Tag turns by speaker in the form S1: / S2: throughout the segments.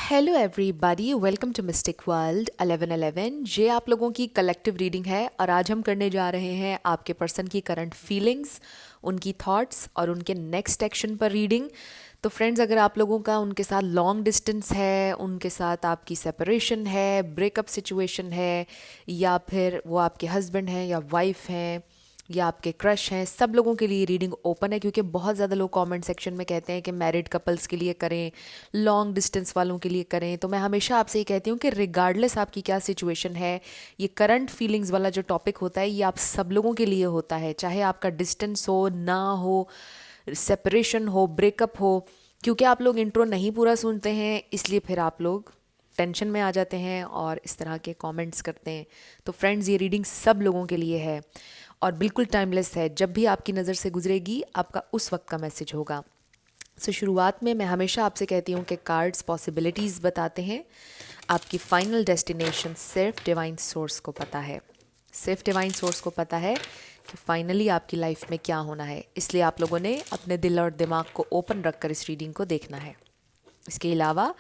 S1: Hello everybody, welcome to mystic world 1111। ये आप लोगों की कलेक्टिव रीडिंग है और आज हम करने जा रहे हैं आपके पर्सन की करंट फीलिंग्स, उनकी थॉट्स और उनके नेक्स्ट एक्शन पर रीडिंग। तो फ्रेंड्स, अगर आप लोगों का उनके साथ लॉन्ग डिस्टेंस है, उनके साथ आपकी सेपरेशन है, ब्रेकअप सिचुएशन है, या फिर वो आपके हस्बैंड हैं या वाइफ हैं या आपके क्रश हैं, सब लोगों के लिए रीडिंग ओपन है। क्योंकि बहुत ज़्यादा लोग कमेंट सेक्शन में कहते हैं कि मैरिड कपल्स के लिए करें, लॉन्ग डिस्टेंस वालों के लिए करें। तो मैं हमेशा आपसे ये कहती हूँ कि रिगार्डलेस आपकी क्या सिचुएशन है, ये करंट फीलिंग्स वाला जो टॉपिक होता है ये आप सब लोगों के लिए होता है, चाहे आपका डिस्टेंस हो ना हो, सेपरेशन हो, ब्रेकअप हो। क्योंकि आप लोग इंट्रो नहीं पूरा सुनते हैं, इसलिए फिर आप लोग टेंशन में आ जाते हैं और इस तरह के कमेंट्स करते हैं। तो फ्रेंड्स, ये रीडिंग सब लोगों के लिए है और बिल्कुल टाइमलेस है। जब भी आपकी नज़र से गुजरेगी आपका उस वक्त का मैसेज होगा। शुरुआत में मैं हमेशा आपसे कहती हूँ कि कार्ड्स पॉसिबिलिटीज़ बताते हैं, आपकी फाइनल डेस्टिनेशन सिर्फ डिवाइन सोर्स को पता है। सिर्फ डिवाइन सोर्स को पता है कि फाइनली आपकी लाइफ में क्या होना है। इसलिए आप लोगों ने अपने दिल और दिमाग को ओपन रखकर इस रीडिंग को देखना है। इसके अलावा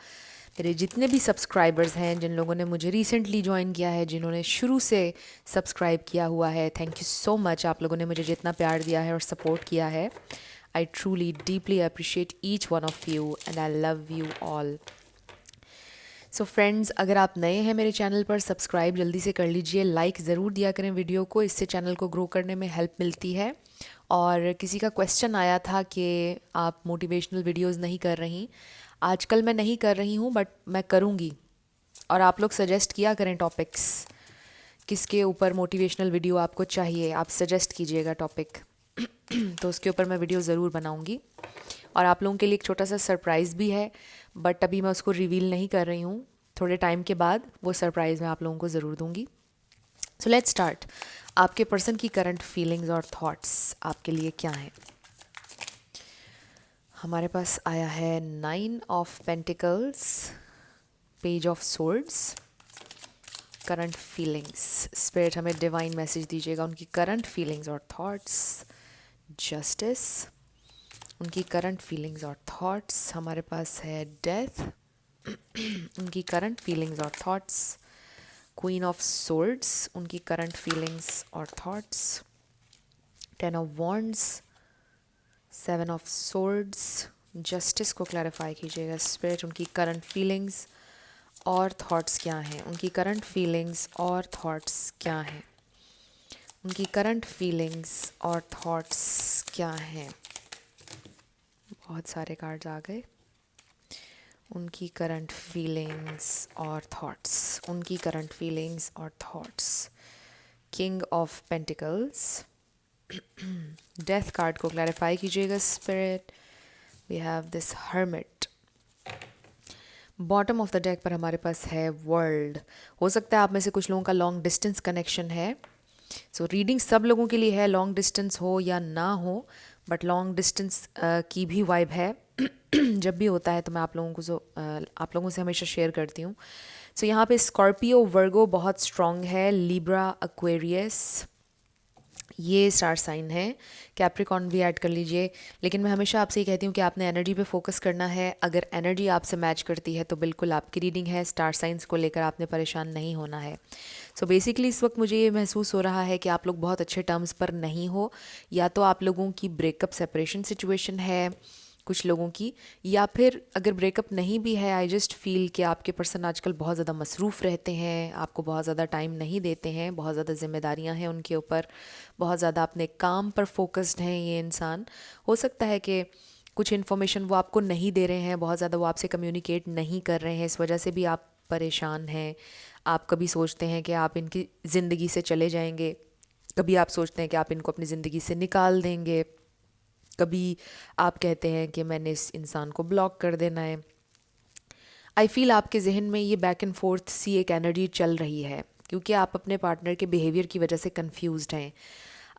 S1: मेरे जितने भी सब्सक्राइबर्स हैं, जिन लोगों ने मुझे रिसेंटली ज्वाइन किया है, जिन्होंने शुरू से सब्सक्राइब किया हुआ है, थैंक यू सो मच। आप लोगों ने मुझे जितना प्यार दिया है और सपोर्ट किया है, I truly deeply appreciate each one of you and I love you all. So friends, अगर आप नए हैं मेरे चैनल पर, सब्सक्राइब जल्दी से कर लीजिए, लाइक ज़रूर दिया करें वीडियो को, इससे चैनल को ग्रो करने में हेल्प मिलती है। और किसी का क्वेश्चन आया था कि आप मोटिवेशनल वीडियोस नहीं कर रही। आजकल मैं नहीं कर रही हूँ, बट मैं करूँगी। और आप लोग सजेस्ट किया करें टॉपिक्स, किसके ऊपर मोटिवेशनल वीडियो आपको चाहिए, आप सजेस्ट कीजिएगा टॉपिक तो उसके ऊपर मैं वीडियो ज़रूर बनाऊँगी। और आप लोगों के लिए एक छोटा सा सरप्राइज़ भी है, बट अभी मैं उसको रिवील नहीं कर रही हूँ। थोड़े टाइम के बाद वो सरप्राइज़ मैं आप लोगों को ज़रूर दूँगी। So let's start. आपके पर्सन की करंट फीलिंग्स और थॉट्स आपके लिए क्या हैं? हमारे पास आया है 9 of pentacles, page of swords, current feelings. Spirit हमें डिवाइन मैसेज दीजिएगा, उनकी करंट फीलिंग्स और थॉट्स। जस्टिस, उनकी करंट फीलिंग्स और थॉट्स। हमारे पास है डेथ, उनकी करंट फीलिंग्स और थॉट्स। क्वीन ऑफ सोर्ड्स, उनकी करंट फीलिंग्स और thoughts. 10 of wands, 7 of swords. Justice को क्लैरिफाई कीजिएगा स्पिरिट, उनकी करंट फीलिंग्स और थॉट्स क्या हैं? उनकी करंट फीलिंग्स और थॉट्स क्या हैं? उनकी करंट फीलिंग्स और थॉट्स क्या हैं? बहुत सारे कार्ड्स आ गए। उनकी करंट फीलिंग्स और थॉट्स, उनकी करंट फीलिंग्स और thoughts. King of pentacles, death card को क्लैरिफाई कीजिएगा spirit. We have this hermit. Bottom of the deck पर हमारे पास है वर्ल्ड। हो सकता है आप में से कुछ लोगों का लॉन्ग डिस्टेंस कनेक्शन है। रीडिंग सब लोगों के लिए है, लॉन्ग डिस्टेंस हो या ना हो, बट लॉन्ग डिस्टेंस की भी वाइब है। जब भी होता है तो मैं आप लोगों से हमेशा शेयर करती हूँ। यहाँ पे स्कॉर्पियो, वर्गो बहुत स्ट्रॉन्ग है, लिब्रा, एक्वेरियस ये स्टार साइन है। कैप्रिकॉन भी ऐड कर लीजिए। लेकिन मैं हमेशा आपसे ये कहती हूँ कि आपने एनर्जी पे फोकस करना है। अगर एनर्जी आपसे मैच करती है तो बिल्कुल आपकी रीडिंग है। स्टार साइंस को लेकर आपने परेशान नहीं होना है। बेसिकली इस वक्त मुझे ये महसूस हो रहा है कि आप लोग बहुत अच्छे टर्म्स पर नहीं हो, या तो आप लोगों की ब्रेकअप सेपरेशन सिचुएशन है कुछ लोगों की, या फिर अगर ब्रेकअप नहीं भी है, आई जस्ट फील कि आपके पर्सन आजकल बहुत ज़्यादा मसरूफ़ रहते हैं, आपको बहुत ज़्यादा टाइम नहीं देते हैं, बहुत ज़्यादा जिम्मेदारियां हैं उनके ऊपर, बहुत ज़्यादा अपने काम पर फोकस्ड हैं ये इंसान। हो सकता है कि कुछ इन्फॉर्मेशन वो आपको नहीं दे रहे हैं, बहुत ज़्यादा वो आपसे कम्युनिकेट नहीं कर रहे हैं, इस वजह से भी आप परेशान हैं। आप कभी सोचते हैं कि आप इनकी ज़िंदगी से चले जाएंगे, कभी आप सोचते हैं कि आप इनको अपनी ज़िंदगी से निकाल देंगे, कभी आप कहते हैं कि मैंने इस इंसान को ब्लॉक कर देना है। आई फील आपके जहन में ये बैक एंड फोर्थ सी एक एनर्जी चल रही है, क्योंकि आप अपने पार्टनर के बिहेवियर की वजह से कंफ्यूज्ड हैं।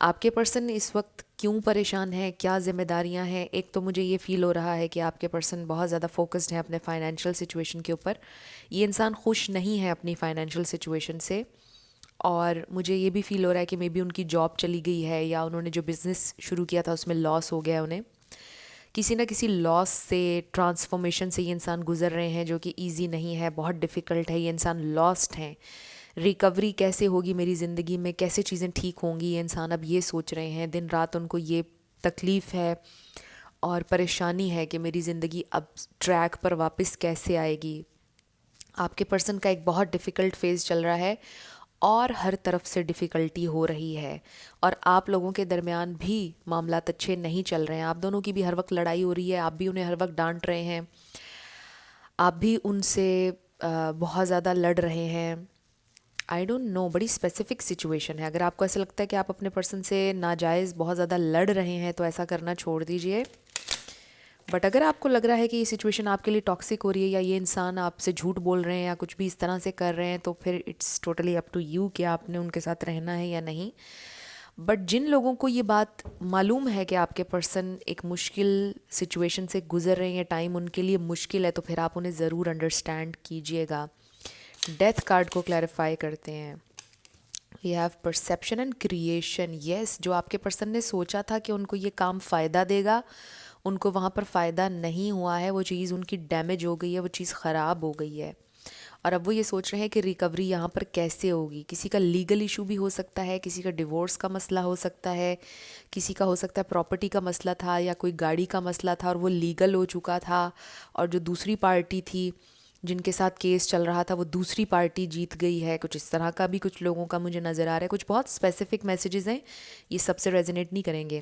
S1: आपके पर्सन इस वक्त क्यों परेशान है, क्या जिम्मेदारियां हैं? एक तो मुझे ये फील हो रहा है कि आपके पर्सन बहुत ज़्यादा फोकस्ड है अपने फाइनेंशियल सिचुएशन के ऊपर। ये इंसान खुश नहीं है अपनी फाइनेंशियल सिचुएशन से, और मुझे ये भी फील हो रहा है कि मे बी उनकी जॉब चली गई है, या उन्होंने जो बिज़नेस शुरू किया था उसमें लॉस हो गया उन्हें। किसी ना किसी लॉस से, ट्रांसफॉर्मेशन से ये इंसान गुजर रहे हैं जो कि ईजी नहीं है, बहुत डिफ़िकल्ट है। ये इंसान लॉस्ट हैं। रिकवरी कैसे होगी मेरी ज़िंदगी में, कैसे चीज़ें ठीक होंगी, ये इंसान अब ये सोच रहे हैं। दिन रात उनको ये तकलीफ़ है और परेशानी है कि मेरी ज़िंदगी अब ट्रैक पर वापस कैसे आएगी। आपके पर्सन का एक बहुत डिफ़िकल्ट फेज़ चल रहा है और हर तरफ से डिफ़िकल्टी हो रही है, और आप लोगों के दरमियान भी मामलात अच्छे नहीं चल रहे हैं। आप दोनों की भी हर वक्त लड़ाई हो रही है, आप भी उन्हें हर वक्त डांट रहे हैं, आप भी उनसे बहुत ज़्यादा लड़ रहे हैं। आई डोंट नो, बड़ी स्पेसिफिक सिचुएशन है। अगर आपको ऐसा लगता है कि आप अपने पर्सन से नाजायज़ बहुत ज़्यादा लड़ रहे हैं तो ऐसा करना छोड़ दीजिए। बट अगर आपको लग रहा है कि ये सिचुएशन आपके लिए टॉक्सिक हो रही है, या ये इंसान आपसे झूठ बोल रहे हैं या कुछ भी इस तरह से कर रहे हैं, तो फिर it's totally up to you कि आपने उनके साथ रहना है या नहीं। बट जिन लोगों को ये बात मालूम है कि आपके पर्सन एक मुश्किल सिचुएशन से गुजर रहे हैं, टाइम उनके लिए मुश्किल है, तो फिर आप उन्हें ज़रूर अंडरस्टैंड कीजिएगा। डेथ कार्ड को क्लैरिफाई करते हैं। We have perception and creation. Yes, जो आपके पर्सन ने सोचा था कि उनको ये काम फ़ायदा देगा, उनको वहाँ पर फ़ायदा नहीं हुआ है। वो चीज़ उनकी डैमेज हो गई है, वो चीज़ ख़राब हो गई है, और अब वो ये सोच रहे हैं कि रिकवरी यहाँ पर कैसे होगी। किसी का लीगल इशू भी हो सकता है, किसी का डिवोर्स का मसला हो सकता है, किसी का हो सकता है प्रॉपर्टी का मसला था, या कोई गाड़ी का मसला था और वो लीगल हो चुका था, और जो दूसरी पार्टी थी जिनके साथ केस चल रहा था वो दूसरी पार्टी जीत गई है। कुछ इस तरह का भी कुछ लोगों का मुझे नज़र आ रहा है। कुछ बहुत स्पेसिफिक मैसेजेस हैं, ये सबसे रेजोनेट नहीं करेंगे,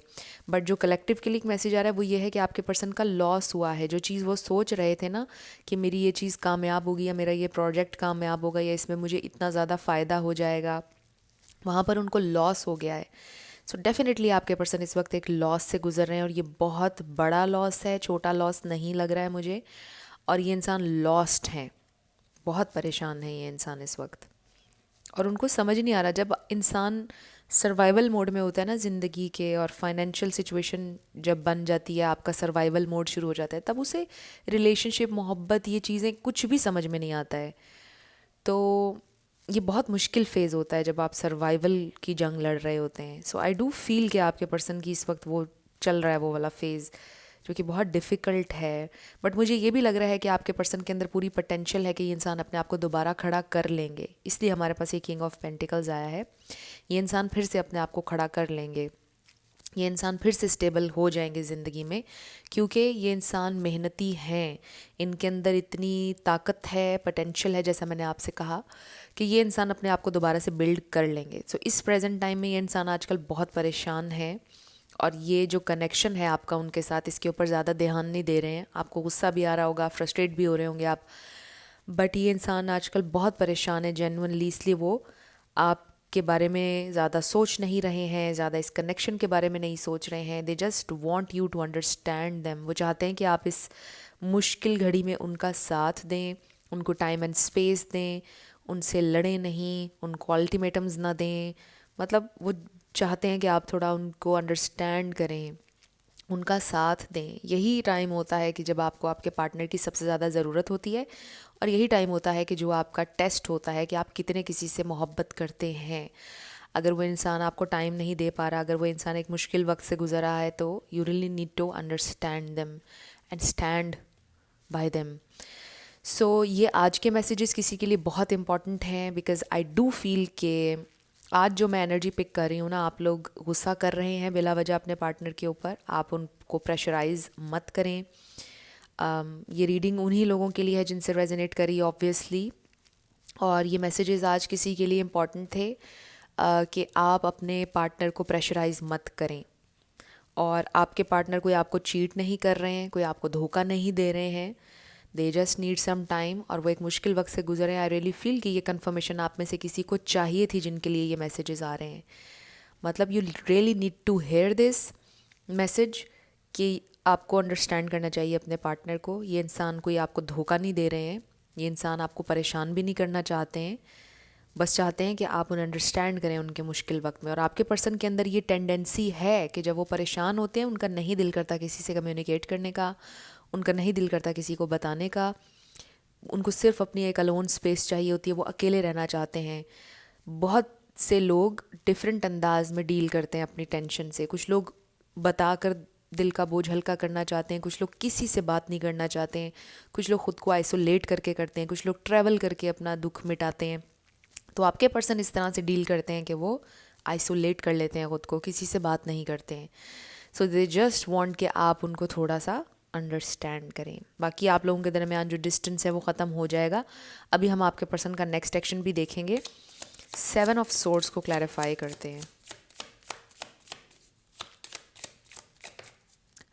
S1: बट जो कलेक्टिव के लिए एक मैसेज आ रहा है वो ये है कि आपके पर्सन का लॉस हुआ है। जो चीज़ वो सोच रहे थे ना कि मेरी ये चीज़ कामयाब होगी, या मेरा ये प्रोजेक्ट कामयाब होगा, या इसमें मुझे इतना ज़्यादा फ़ायदा हो जाएगा, वहाँ पर उनको लॉस हो गया है। सो डेफिनेटली आपके पर्सन इस वक्त एक लॉस से गुजर रहे हैं, और ये बहुत बड़ा लॉस है, छोटा लॉस नहीं लग रहा है मुझे। और ये इंसान लॉस्ट हैं, बहुत परेशान है ये इंसान इस वक्त, और उनको समझ नहीं आ रहा। जब इंसान सर्वाइवल मोड में होता है ना ज़िंदगी के, और फाइनेंशियल सिचुएशन जब बन जाती है, आपका सर्वाइवल मोड शुरू हो जाता है, तब उसे रिलेशनशिप, मोहब्बत, ये चीज़ें कुछ भी समझ में नहीं आता है। तो ये बहुत मुश्किल फ़ेज़ होता है जब आप सर्वाइवल की जंग लड़ रहे होते हैं। सो आई डू फील कि आपके पर्सन की इस वक्त वो चल रहा है वो वाला फ़ेज़, जो कि बहुत डिफ़िकल्ट है। बट मुझे ये भी लग रहा है कि आपके पर्सन के अंदर पूरी पोटेंशियल है कि ये इंसान अपने आप को दोबारा खड़ा कर लेंगे, इसलिए हमारे पास ये किंग ऑफ पेंटिकल्स आया है। ये इंसान फिर से अपने आप को खड़ा कर लेंगे, ये इंसान फिर से स्टेबल हो जाएंगे ज़िंदगी में, क्योंकि ये इंसान मेहनती हैं, इनके अंदर इतनी ताकत है, पोटेंशियल है, जैसा मैंने आपसे कहा कि ये इंसान अपने आप को दोबारा से बिल्ड कर लेंगे। सो इस प्रेजेंट टाइम में ये इंसान आजकल बहुत परेशान है, और ये जो कनेक्शन है आपका उनके साथ, इसके ऊपर ज़्यादा ध्यान नहीं दे रहे हैं। आपको गुस्सा भी आ रहा होगा, फ्रस्ट्रेट भी हो रहे होंगे आप, बट ये इंसान आजकल बहुत परेशान है जेन्युइनली, इसलिए वो आपके बारे में ज़्यादा सोच नहीं रहे हैं, ज़्यादा इस कनेक्शन के बारे में नहीं सोच रहे हैं। They just want you to understand them. वो चाहते हैं कि आप इस मुश्किल घड़ी में उनका साथ दें, उनको टाइम एंड स्पेस दें, उनसे लड़ें नहीं, उनको अल्टीमेटम्स ना दें। मतलब वो चाहते हैं कि आप थोड़ा उनको अंडरस्टैंड करें, उनका साथ दें। यही टाइम होता है कि जब आपको आपके पार्टनर की सबसे ज़्यादा ज़रूरत होती है, और यही टाइम होता है कि जो आपका टेस्ट होता है कि आप कितने किसी से मोहब्बत करते हैं। अगर वो इंसान आपको टाइम नहीं दे पा रहा, अगर वो इंसान एक मुश्किल वक्त से गुजर रहा है, तो you really need to understand them and stand by them. So ये आज के मैसेजेस किसी के लिए बहुत इंपॉर्टेंट हैं, बिकॉज आई डू फील के आज जो मैं एनर्जी पिक कर रही हूँ ना, आप लोग गुस्सा कर रहे हैं बिला वजह अपने पार्टनर के ऊपर। आप उनको प्रेशराइज मत करें। ये रीडिंग उन्हीं लोगों के लिए है जिनसे रेजोनेट करी ऑब्वियसली, और ये मैसेजेस आज किसी के लिए इम्पॉर्टेंट थे कि आप अपने पार्टनर को प्रेशराइज मत करें, और आपके पार्टनर कोई आपको चीट नहीं कर रहे हैं, कोई आपको धोखा नहीं दे रहे हैं। They just need some time, और वो एक मुश्किल वक्त से गुजरे हैं। आई रियली फील कि ये कन्फर्मेशन आप में से किसी को चाहिए थी जिनके लिए ये मैसेजेस आ रहे हैं। मतलब you really need to hear this message कि आपको अंडरस्टैंड करना चाहिए अपने पार्टनर को। ये इंसान कोई आपको धोखा नहीं दे रहे हैं, ये इंसान आपको परेशान भी नहीं करना चाहते हैं, बस चाहते हैं कि आप उन्हें अंडरस्टैंड करें उनके मुश्किल वक्त में। और आपके पर्सन के अंदर ये टेंडेंसी है कि जब वो परेशान होते हैं, उनका नहीं दिल करता किसी से कम्युनिकेट करने का, उनका नहीं दिल करता किसी को बताने का, उनको सिर्फ अपनी एक अलोन स्पेस चाहिए होती है, वो अकेले रहना चाहते हैं। बहुत से लोग डिफरेंट अंदाज में डील करते हैं अपनी टेंशन से। कुछ लोग बता कर दिल का बोझ हल्का करना चाहते हैं, कुछ लोग किसी से बात नहीं करना चाहते हैं, कुछ लोग ख़ुद को आइसोलेट करके करते हैं, कुछ लोग ट्रैवल करके अपना दुख मिटाते हैं। तो आपके पर्सन इस तरह से डील करते हैं कि वो आइसोलेट कर लेते हैं ख़ुद को, किसी से बात नहीं करते हैं। सो दे जस्ट वांट कि आप उनको थोड़ा सा अंडरस्टैंड करें। बाकी आप लोगों के दरमियान जो डिस्टेंस है वो ख़त्म हो जाएगा। अभी हम आपके पर्सन का नेक्स्ट एक्शन भी देखेंगे। 7 ऑफ सोर्ड्स को क्लैरिफाई करते हैं।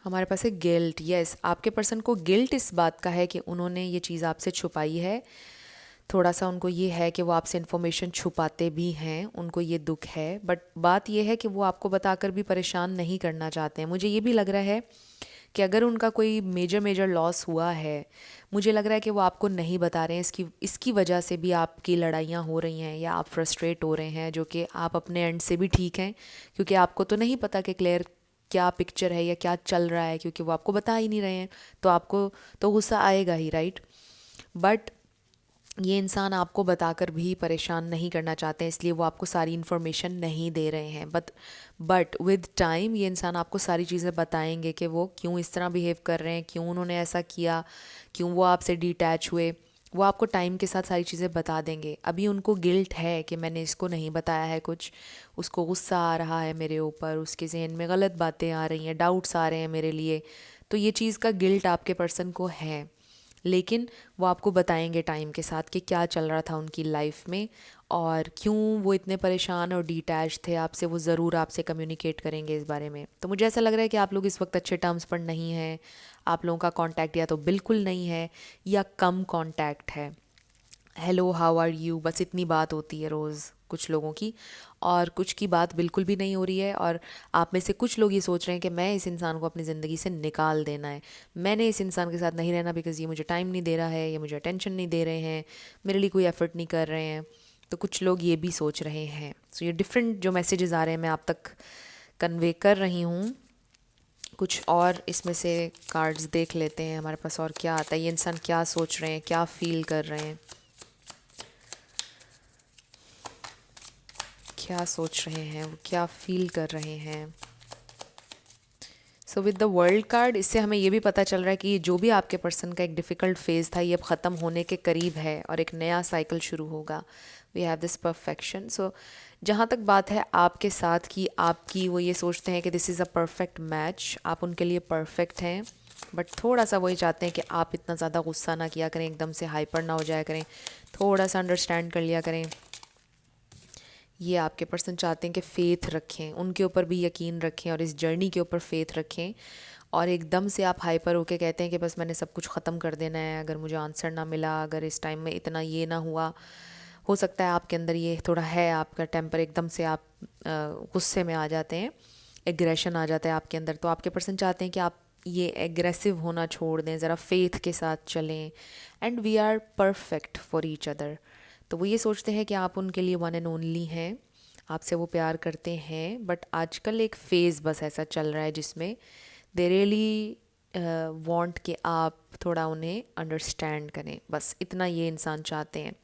S1: हमारे पास है गिल्ट। यस, आपके पर्सन को गिल्ट इस बात का है कि उन्होंने ये चीज़ आपसे छुपाई है। थोड़ा सा उनको ये है कि वो आपसे इन्फॉर्मेशन छुपाते भी हैं, उनको ये दुख है। बट बात ये है कि वो आपको बताकर भी परेशान नहीं करना चाहते हैं। मुझे ये भी लग रहा है कि अगर उनका कोई मेजर लॉस हुआ है, मुझे लग रहा है कि वो आपको नहीं बता रहे हैं। इसकी वजह से भी आपकी लड़ाइयाँ हो रही हैं या आप फ्रस्ट्रेट हो रहे हैं, जो कि आप अपने एंड से भी ठीक हैं, क्योंकि आपको तो नहीं पता कि क्लियर क्या पिक्चर है या क्या चल रहा है, क्योंकि वो आपको बता ही नहीं रहे हैं। तो आपको तो गुस्सा आएगा ही, राइट। बट ये इंसान आपको बताकर भी परेशान नहीं करना चाहते हैं, इसलिए वो आपको सारी इन्फॉर्मेशन नहीं दे रहे हैं। बट विद टाइम ये इंसान आपको सारी चीज़ें बताएंगे कि वो क्यों इस तरह बिहेव कर रहे हैं, क्यों उन्होंने ऐसा किया, क्यों वो आपसे डिटैच हुए। वो आपको टाइम के साथ सारी चीज़ें बता देंगे। अभी उनको गिल्ट है कि मैंने इसको नहीं बताया है कुछ, उसको गुस्सा आ रहा है मेरे ऊपर, उसके जहन में गलत बातें आ रही हैं, डाउट्स आ रहे हैं मेरे लिए। तो ये चीज़ का गिल्ट आपके पर्सन को है, लेकिन वो आपको बताएंगे टाइम के साथ कि क्या चल रहा था उनकी लाइफ में और क्यों वो इतने परेशान और डिटैच थे आपसे। वो ज़रूर आपसे कम्युनिकेट करेंगे इस बारे में। तो मुझे ऐसा लग रहा है कि आप लोग इस वक्त अच्छे टर्म्स पर नहीं हैं। आप लोगों का कांटेक्ट या तो बिल्कुल नहीं है या कम कांटेक्ट है। हेलो, हाउ आर यू, बस इतनी बात होती है रोज़ कुछ लोगों की, और कुछ की बात बिल्कुल भी नहीं हो रही है। और आप में से कुछ लोग ये सोच रहे हैं कि मैं इस इंसान को अपनी ज़िंदगी से निकाल देना है, मैंने इस इंसान के साथ नहीं रहना, बिकॉज़ ये मुझे टाइम नहीं दे रहा है, ये मुझे अटेंशन नहीं दे रहे हैं, मेरे लिए कोई एफ़र्ट नहीं कर रहे हैं। तो कुछ लोग ये भी सोच रहे हैं। सो ये डिफरेंट जो मैसेजेस आ रहे हैं मैं आप तक कन्वे कर रही हूँ। कुछ और इसमें से कार्ड्स देख लेते हैं हमारे पास और क्या आता है। ये इंसान क्या सोच रहे हैं, क्या फ़ील कर रहे हैं, क्या सोच रहे हैं, वो क्या फील कर रहे हैं। So with the world card, इससे हमें ये भी पता चल रहा है कि जो भी आपके पर्सन का एक डिफ़िकल्ट फेज़ था, ये अब ख़त्म होने के करीब है और एक नया साइकिल शुरू होगा। We have this perfection. So जहाँ तक बात है आपके साथ की आपकी, वो ये सोचते हैं कि this is a perfect match, आप उनके लिए परफेक्ट हैं। बट थोड़ा सा वही चाहते हैं कि आप इतना ज़्यादा गुस्सा ना किया करें, एकदम से हाइपर ना हो जाया करें, थोड़ा सा अंडरस्टैंड कर लिया करें। ये आपके पर्सन चाहते हैं कि फ़ेथ रखें, उनके ऊपर भी यकीन रखें और इस जर्नी के ऊपर फ़ेथ रखें। और एकदम से आप हाइपर होके कहते हैं कि बस मैंने सब कुछ ख़त्म कर देना है, अगर मुझे आंसर ना मिला, अगर इस टाइम में इतना ये ना हुआ। हो सकता है आपके अंदर ये थोड़ा है, आपका टेम्पर एकदम से आप गुस्से में आ जाते हैं, एग्रेशन आ जाता है आपके अंदर। तो आपके पर्सन चाहते हैं कि आप ये एग्रेसिव होना छोड़ दें, ज़रा फेथ के साथ चलें। And we are perfect for each other. तो वो ये सोचते हैं कि आप उनके लिए वन एंड ओनली हैं, आपसे वो प्यार करते हैं। बट आजकल एक फ़ेज़ बस ऐसा चल रहा है जिसमें दे रियली वांट कि आप थोड़ा उन्हें अंडरस्टैंड करें, बस इतना ये इंसान चाहते हैं।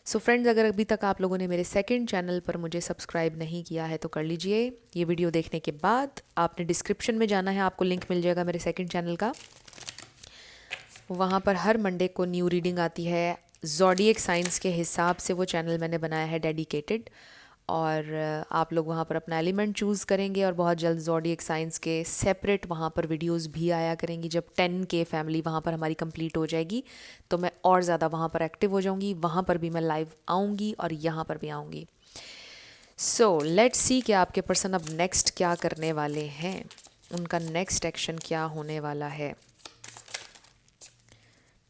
S1: सो फ्रेंड्स, अगर अभी तक आप लोगों ने मेरे सेकंड चैनल पर मुझे सब्सक्राइब नहीं किया है तो कर लीजिए। ये वीडियो देखने के बाद आपने डिस्क्रिप्शन में जाना है, आपको लिंक मिल जाएगा मेरे सेकंड चैनल का। वहाँ पर हर मंडे को न्यू रीडिंग आती है। ज़ोडिएक साइंस के हिसाब से वो चैनल मैंने बनाया है डेडिकेटेड, और आप लोग वहाँ पर अपना एलिमेंट चूज़ करेंगे और बहुत जल्द ज़ोडिएक साइंस के सेपरेट वहाँ पर वीडियोस भी आया करेंगी। जब 10K फैमिली वहाँ पर हमारी कंप्लीट हो जाएगी तो मैं और ज़्यादा वहाँ पर एक्टिव हो जाऊँगी, वहाँ पर भी मैं लाइव आऊँगी और यहाँ पर भी आऊँगी। सो लेट्स सी कि आपके पर्सन अब नेक्स्ट क्या करने वाले हैं, उनका नेक्स्ट एक्शन क्या होने वाला है।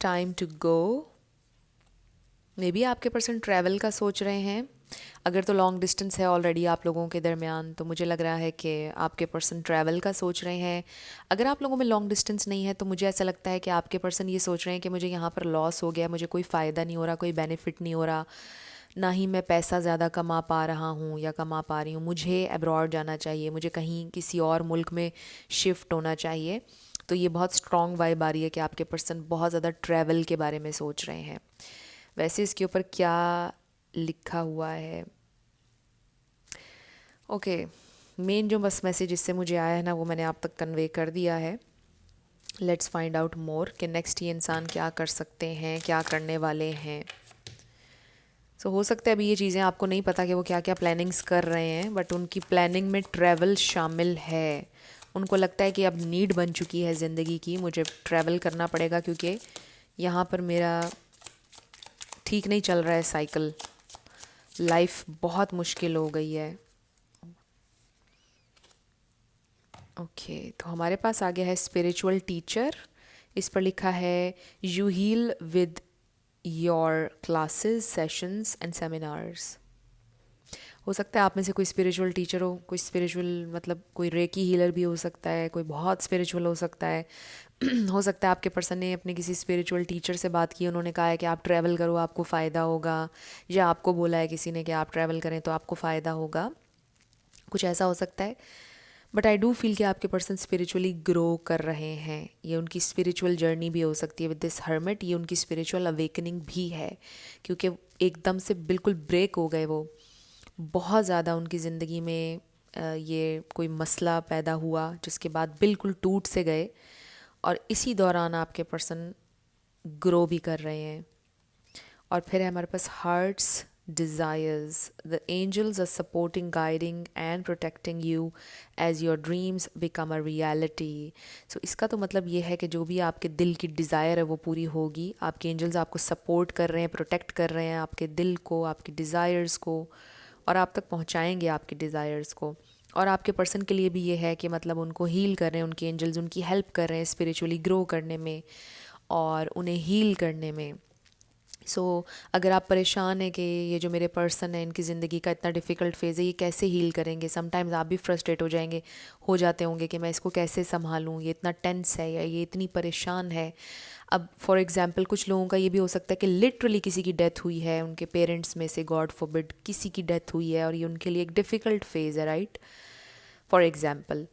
S1: Time to go. Maybe आपके पर्सन ट्रैवल का सोच रहे हैं। अगर तो लॉन्ग डिस्टेंस है ऑलरेडी आप लोगों के दरमियान, तो मुझे लग रहा है कि आपके पर्सन ट्रैवल का सोच रहे हैं। अगर आप लोगों में लॉन्ग डिस्टेंस नहीं है तो मुझे ऐसा लगता है कि आपके पर्सन ये सोच रहे हैं कि मुझे यहाँ पर लॉस हो गया, मुझे कोई फ़ायदा नहीं हो रहा, कोई बेनिफिट नहीं हो रहा, ना ही मैं पैसा ज़्यादा कमा पा रहा हूँ या कमा पा रही हूँ, मुझे अब्रॉड जाना चाहिए, मुझे कहीं किसी और मुल्क में शिफ्ट होना चाहिए। तो ये बहुत स्ट्रॉन्ग वाइब आ रही है कि आपके पर्सन बहुत ज़्यादा ट्रैवल के बारे में सोच रहे हैं। वैसे इसके ऊपर क्या लिखा हुआ है, ओके मेन जो बस मैसेज इससे मुझे आया है ना, वो मैंने आप तक कन्वे कर दिया है। लेट्स फाइंड आउट मोर कि नेक्स्ट ये इंसान क्या कर सकते हैं, क्या करने वाले हैं। हो सकता है अभी ये चीज़ें आपको नहीं पता कि वो क्या क्या प्लानिंग्स कर रहे हैं, बट उनकी प्लानिंग में ट्रैवल शामिल है। उनको लगता है कि अब नीड बन चुकी है ज़िंदगी की, मुझे ट्रैवल करना पड़ेगा क्योंकि यहाँ पर मेरा ठीक नहीं चल रहा है साइकिल, लाइफ बहुत मुश्किल हो गई है। ओके, तो हमारे पास आ गया है स्पिरिचुअल टीचर। इस पर लिखा है you heal with your classes, sessions and seminars. हो सकता है आप में से कोई स्पिरिचुअल टीचर हो, कोई स्पिरिचुअल मतलब कोई रेकी हीलर भी हो सकता है, कोई बहुत स्पिरिचुअल हो सकता है। हो सकता है आपके पर्सन ने अपने किसी स्पिरिचुअल टीचर से बात की, उन्होंने कहा है कि आप ट्रैवल करो आपको फ़ायदा होगा, या आपको बोला है किसी ने कि आप ट्रैवल करें तो आपको फ़ायदा होगा, कुछ ऐसा हो सकता है। बट आई डू फील कि आपके पर्सन स्पिरिचुअली ग्रो कर रहे हैं। ये उनकी स्पिरिचुअल जर्नी भी हो सकती है विद दिस हर्मिट, ये उनकी स्पिरिचुअल अवेकनिंग भी है, क्योंकि एकदम से बिल्कुल ब्रेक हो गए वो। बहुत ज़्यादा उनकी ज़िंदगी में ये कोई मसला पैदा हुआ जिसके बाद बिल्कुल टूट से गए, और इसी दौरान आपके पर्सन ग्रो भी कर रहे हैं। और फिर है हमारे पास hearts desires. The angels are supporting, guiding and protecting you as your dreams become a reality. So इसका तो मतलब ये है कि जो भी आपके दिल की डिज़ायर है वो पूरी होगी। आपके एंजल्स आपको सपोर्ट कर रहे हैं, प्रोटेक्ट कर रहे हैं आपके दिल को, आपकी डिज़ायर्स को, और आप तक पहुंचाएंगे आपकी डिज़ायर्स को। और आपके पर्सन के लिए भी ये है कि मतलब उनको हील कर रहे हैं, उनके एंजल्स उनकी हेल्प कर रहे हैं स्पिरिचुअली ग्रो करने में और उन्हें हील करने में। अगर आप परेशान हैं कि ये जो मेरे पर्सन है इनकी ज़िंदगी का इतना डिफ़िकल्ट फेज़ है, ये कैसे हील करेंगे, समटाइम्स आप भी फ्रस्ट्रेट हो जाते होंगे कि मैं इसको कैसे संभालूं, ये इतना टेंस है या ये इतनी परेशान है। अब फॉर एग्ज़ाम्पल कुछ लोगों का ये भी हो सकता है कि लिटरली किसी की डेथ हुई है, उनके पेरेंट्स में से गॉड फॉरबिड किसी की डेथ हुई है, और ये उनके लिए एक डिफ़िकल्ट फेज़ है, राइट, फॉर एग्ज़ाम्पल।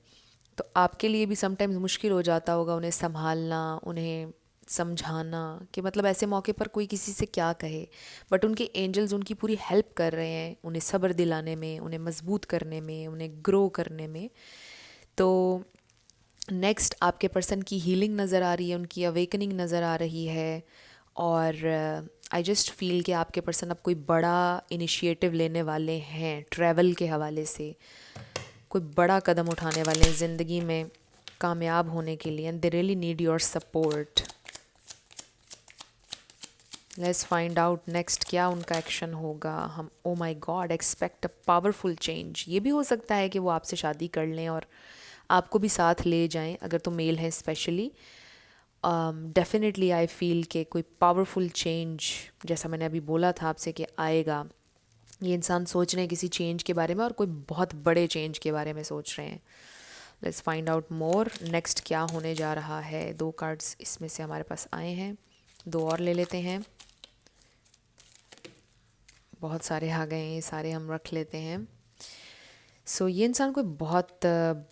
S1: तो आपके लिए भी समटाइम्स मुश्किल हो जाता होगा उन्हें संभालना, उन्हें समझाना, कि मतलब ऐसे मौके पर कोई किसी से क्या कहे। बट उनके एंजल्स उनकी पूरी हेल्प कर रहे हैं, उन्हें सब्र दिलाने में, उन्हें मजबूत करने में, उन्हें ग्रो करने में। तो नेक्स्ट आपके पर्सन की हीलिंग नज़र आ रही है, उनकी अवेकनिंग नज़र आ रही है। और आई जस्ट फील कि आपके पर्सन अब कोई बड़ा इनिशिएटिव लेने वाले हैं ट्रैवल के हवाले से, कोई बड़ा कदम उठाने वाले हैं ज़िंदगी में कामयाब होने के लिए, and they really need your support. Let's find out next क्या उनका एक्शन होगा। हम oh my God, expect a powerful change. ये भी हो सकता है कि वो आपसे शादी कर लें और आपको भी साथ ले जाएं, अगर तो मेल है स्पेशली। डेफिनेटली आई फील कि कोई पावरफुल चेंज, जैसा मैंने अभी बोला था आपसे कि आएगा। ये इंसान सोच रहे हैं किसी चेंज के बारे में, और कोई बहुत बड़े चेंज के बारे में सोच रहे हैं। Let's find out more next क्या होने जा रहा है। 2 कार्ड्स इसमें से हमारे पास आए हैं, 2 और ले लेते हैं। बहुत सारे आ गए हैं, ये सारे हम रख लेते हैं। ये इंसान कोई बहुत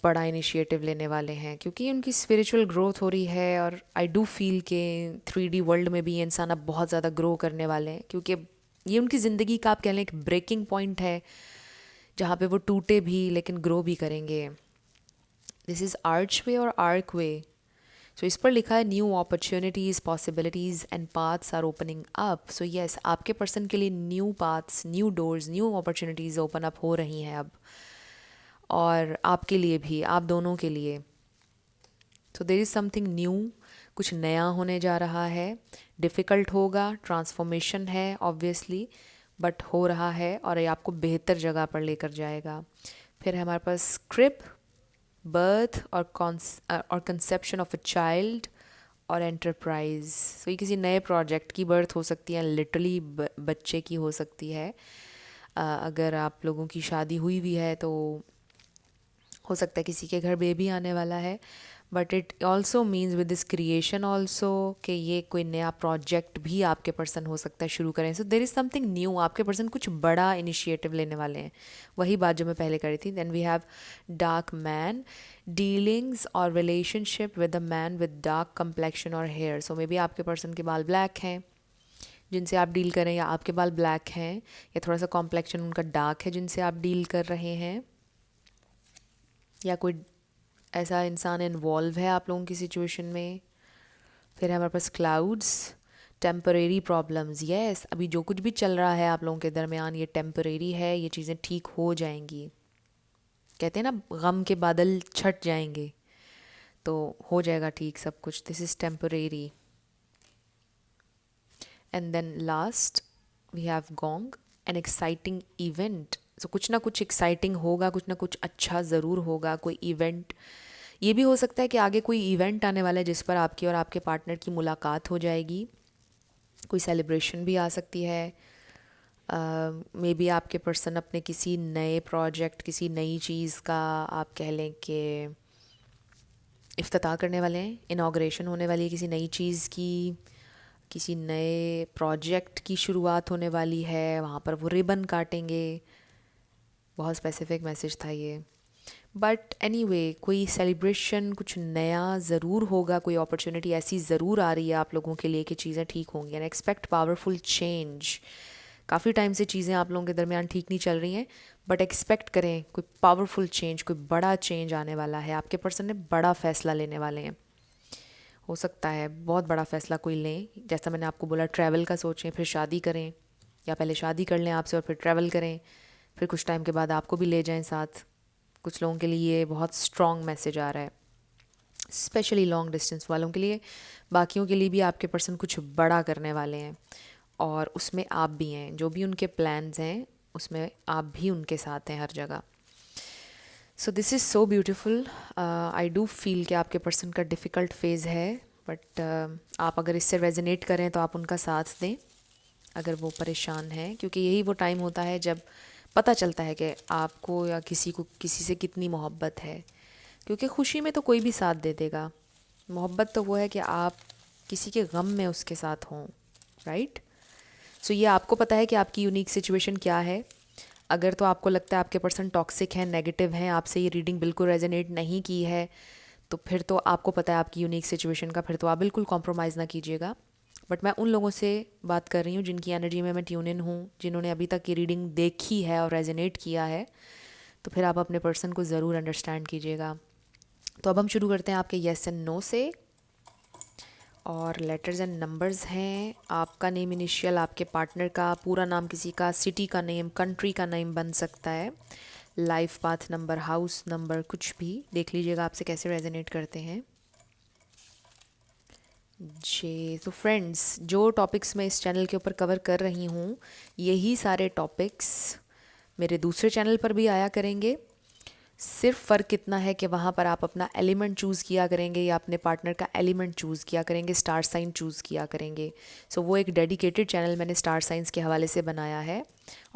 S1: बड़ा इनिशिएटिव लेने वाले हैं, क्योंकि उनकी स्पिरिचुअल ग्रोथ हो रही है, और आई डू फील के 3D वर्ल्ड में भी ये इंसान अब बहुत ज़्यादा ग्रो करने वाले हैं, क्योंकि ये उनकी ज़िंदगी का आप कह लें एक ब्रेकिंग पॉइंट है, जहाँ पे वो टूटे भी लेकिन ग्रो भी करेंगे। दिस इज़ आर्च वे और आर्क वे। इस पर लिखा है new opportunities, possibilities and paths are opening up. Yes, आपके पर्सन के लिए new paths, new doors, new opportunities open up हो रही हैं अब, और आपके लिए भी, आप दोनों के लिए। देयर इज़ समथिंग न्यू, कुछ नया होने जा रहा है। डिफ़िकल्ट होगा, ट्रांसफॉर्मेशन है ऑब्वियसली, बट हो रहा है, और ये आपको बेहतर जगह पर लेकर जाएगा। फिर है हमारे पास स्क्रिप, बर्थ और कंसेप्शन ऑफ अ चाइल्ड, और एंटरप्राइज। ये किसी नए प्रोजेक्ट की बर्थ हो सकती है, लिटरली बच्चे की हो सकती है। अगर आप लोगों की शादी हुई भी है तो हो सकता है किसी के घर बेबी आने वाला है। But it also means with this creation also कि ये कोई नया प्रोजेक्ट भी आपके पर्सन हो सकता है शुरू करें। देर इज़ समथिंग न्यू, आपके पर्सन कुछ बड़ा इनिशिएटिव लेने वाले हैं। वही बात जो मैं पहले करी थी। Then we have dark man, dealings और relationship with a man with dark complexion और हेयर। मे बी आपके पर्सन के बाल ब्लैक हैं जिनसे आप डील करें, या आपके बाल ब्लैक हैं, या थोड़ा सा कॉम्प्लेक्शन उनका डार्क है जिनसे आप डील कर रहे हैं। या कोई ऐसा इंसान इन्वॉल्व है आप लोगों की सिचुएशन में। फिर है हमारे पास क्लाउड्स, टेम्परेरी प्रॉब्लम्स। यस, अभी जो कुछ भी चल रहा है आप लोगों के दरमियान ये टेम्परेरी है, ये चीज़ें ठीक हो जाएंगी। कहते हैं ना गम के बादल छट जाएंगे, तो हो जाएगा ठीक सब कुछ। This is temporary. And then last we have gong, an exciting event. So कुछ ना कुछ एक्साइटिंग होगा, कुछ ना कुछ अच्छा ज़रूर होगा, कोई इवेंट। ये भी हो सकता है कि आगे कोई इवेंट आने वाला है जिस पर आपकी और आपके पार्टनर की मुलाकात हो जाएगी। कोई सेलिब्रेशन भी आ सकती है। मे बी आपके पर्सन अपने किसी नए प्रोजेक्ट, किसी नई चीज़ का आप कह लें कि इफ्तिताह करने वाले हैं, इनाग्रेशन होने वाली है किसी नई चीज़ की, किसी नए प्रोजेक्ट की शुरुआत होने वाली है, वहाँ पर वो रिबन काटेंगे। बहुत स्पेसिफिक मैसेज था ये। बट एनीवे कोई सेलिब्रेशन, कुछ नया ज़रूर होगा, कोई अपॉर्चुनिटी ऐसी ज़रूर आ रही है आप लोगों के लिए कि चीज़ें ठीक होंगी। And expect powerful change. काफ़ी टाइम से चीज़ें आप लोगों के दरमियान ठीक नहीं चल रही हैं, बट एक्सपेक्ट करें कोई पावरफुल चेंज, कोई बड़ा चेंज आने वाला है। आपके पर्सन ने बड़ा फ़ैसला लेने वाले हैं। हो सकता है बहुत बड़ा फ़ैसला कोई लें, जैसा मैंने आपको बोला ट्रैवल का सोचें, फिर शादी करें, या पहले शादी कर लें आपसे और फिर ट्रैवल करें, फिर कुछ टाइम के बाद आपको भी ले जाएं साथ। कुछ लोगों के लिए ये बहुत स्ट्रॉन्ग मैसेज आ रहा है, स्पेशली लॉन्ग डिस्टेंस वालों के लिए। बाकियों के लिए भी आपके पर्सन कुछ बड़ा करने वाले हैं और उसमें आप भी हैं। जो भी उनके प्लान्स हैं उसमें आप भी उनके साथ हैं हर जगह। So this is so beautiful. I do feel कि आपके पर्सन का डिफ़िकल्ट फेज़ है, बट आप अगर इससे रेजोनेट करें तो आप उनका साथ दें अगर वो परेशान हैं, क्योंकि यही वो टाइम होता है जब पता चलता है कि आपको या किसी को किसी से कितनी मोहब्बत है। क्योंकि खुशी में तो कोई भी साथ दे देगा, मोहब्बत तो वो है कि आप किसी के गम में उसके साथ हों, राइट। सो ये आपको पता है कि आपकी यूनिक सिचुएशन क्या है। अगर तो आपको लगता है आपके पर्सन टॉक्सिक हैं, नेगेटिव हैं, आपसे ये रीडिंग बिल्कुल रेजोनेट नहीं की है, तो फिर तो आपको पता है आपकी यूनिक सिचुएशन का, फिर तो आप बिल्कुल कॉम्प्रोमाइज़ ना कीजिएगा। बट मैं उन लोगों से बात कर रही हूँ जिनकी एनर्जी में मैं ट्यून इन हूँ, जिन्होंने अभी तक ये रीडिंग देखी है और रेजोनेट किया है, तो फिर आप अपने पर्सन को ज़रूर अंडरस्टैंड कीजिएगा। तो अब हम शुरू करते हैं आपके येस एंड नो से। और लेटर्स एंड नंबर्स हैं आपका नेम इनिशियल, आपके पार्टनर का पूरा नाम, किसी का सिटी का नेम, कंट्री का नेम बन सकता है, life path number, house number, कुछ भी देख लीजिएगा आपसे कैसे रेजोनेट करते हैं। जी, तो फ्रेंड्स जो टॉपिक्स मैं इस चैनल के ऊपर कवर कर रही हूँ, यही सारे टॉपिक्स मेरे दूसरे चैनल पर भी आया करेंगे। सिर्फ फ़र्क इतना है कि वहाँ पर आप अपना एलिमेंट चूज़ किया करेंगे या अपने पार्टनर का एलिमेंट चूज़ किया करेंगे, स्टार साइन चूज़ किया करेंगे। सो वो एक डेडिकेटेड चैनल मैंने स्टार साइंस के हवाले से बनाया है,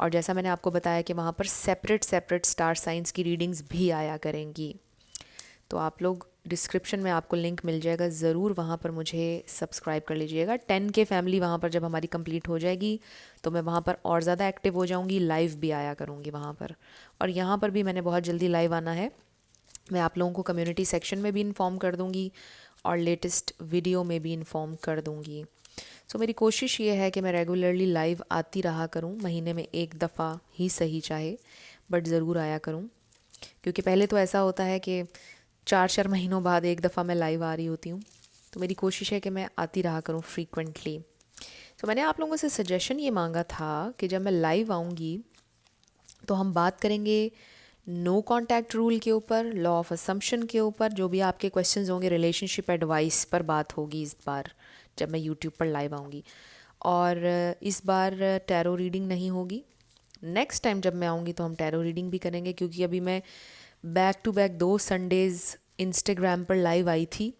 S1: और जैसा मैंने आपको बताया कि वहाँ पर सेपरेट सेपरेट स्टार साइंस की रीडिंग्स भी आया करेंगी। तो आप लोग डिस्क्रिप्शन में आपको लिंक मिल जाएगा, ज़रूर वहाँ पर मुझे सब्सक्राइब कर लीजिएगा। 10K फैमिली वहाँ पर जब हमारी कंप्लीट हो जाएगी तो मैं वहाँ पर और ज़्यादा एक्टिव हो जाऊँगी, लाइव भी आया करूँगी वहाँ पर। और यहाँ पर भी मैंने बहुत जल्दी लाइव आना है। मैं आप लोगों को कम्युनिटी सेक्शन में भी इन्फॉर्म कर दूँगी और लेटेस्ट वीडियो में भी इन्फॉर्म कर दूँगी। सो मेरी कोशिश ये है कि मैं रेगुलरली लाइव आती रहा करूँ, महीने में एक दफ़ा ही सही चाहे, बट ज़रूर आया करूँ। क्योंकि पहले तो ऐसा होता है कि 4-4 महीनों बाद एक दफ़ा मैं लाइव आ रही होती हूँ, तो मेरी कोशिश है कि मैं आती रहा करूँ फ्रीक्वेंटली। तो मैंने आप लोगों से सजेशन ये मांगा था कि जब मैं लाइव आऊँगी तो हम बात करेंगे नो कॉन्टैक्ट रूल के ऊपर, लॉ ऑफ असम्पशन के ऊपर। जो भी आपके क्वेश्चंस होंगे रिलेशनशिप एडवाइस पर बात होगी इस बार जब मैं यूट्यूब पर लाइव आऊँगी। और इस बार टैरो रीडिंग नहीं होगी। नेक्स्ट टाइम जब मैं आऊँगी तो हम टैरो रीडिंग भी करेंगे, क्योंकि अभी मैं back to back 2 Sundays Instagram पर लाइव आई थी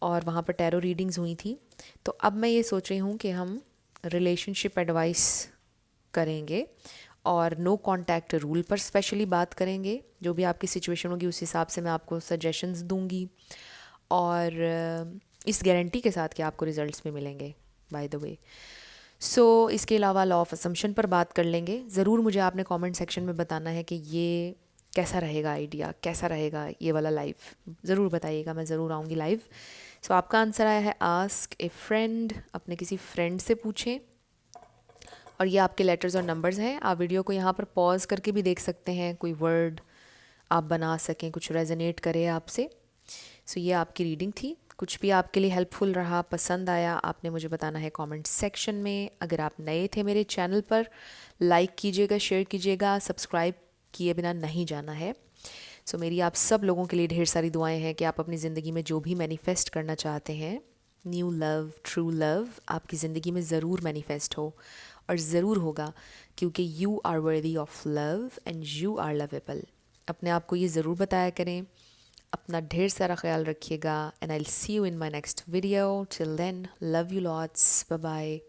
S1: और वहाँ पर टैरो रीडिंग्स हुई थी। तो अब मैं ये सोच रही हूँ कि हम रिलेशनशिप एडवाइस करेंगे और नो कॉन्टैक्ट रूल पर स्पेशली बात करेंगे। जो भी आपकी सिचुएशन होगी उस हिसाब से मैं आपको सजेशंस दूंगी, और इस गारंटी के साथ कि आपको रिजल्ट्स भी मिलेंगे बाय द वे। सो इसके अलावा लॉ ऑफ असम्पशन पर बात कर लेंगे। ज़रूर मुझे आपने कमेंट सेक्शन में बताना है कि ये कैसा रहेगा आइडिया, कैसा रहेगा ये वाला लाइव, ज़रूर बताइएगा, मैं ज़रूर आऊँगी लाइव। सो आपका आंसर आया है आस्क ए फ्रेंड, अपने किसी फ्रेंड से पूछें। और ये आपके लेटर्स और नंबर्स हैं। आप वीडियो को यहाँ पर पॉज करके भी देख सकते हैं, कोई वर्ड आप बना सकें, कुछ रेजोनेट करे आपसे। सो ये आपकी रीडिंग थी। कुछ भी आपके लिए हेल्पफुल रहा, पसंद आया, आपने मुझे बताना है कमेंट सेक्शन में। अगर आप नए थे मेरे चैनल पर, लाइक कीजिएगा, शेयर कीजिएगा, सब्सक्राइब किए बिना नहीं जाना है। सो मेरी आप सब लोगों के लिए ढेर सारी दुआएं हैं कि आप अपनी ज़िंदगी में जो भी मैनिफेस्ट करना चाहते हैं, न्यू लव, ट्रू लव, आपकी ज़िंदगी में ज़रूर मैनिफेस्ट हो, और ज़रूर होगा, क्योंकि you are worthy of love and you are lovable. अपने आप को ये ज़रूर बताया करें। अपना ढेर सारा ख्याल रखिएगा, and I will see you in my next video. Till then, love you lots, bye bye.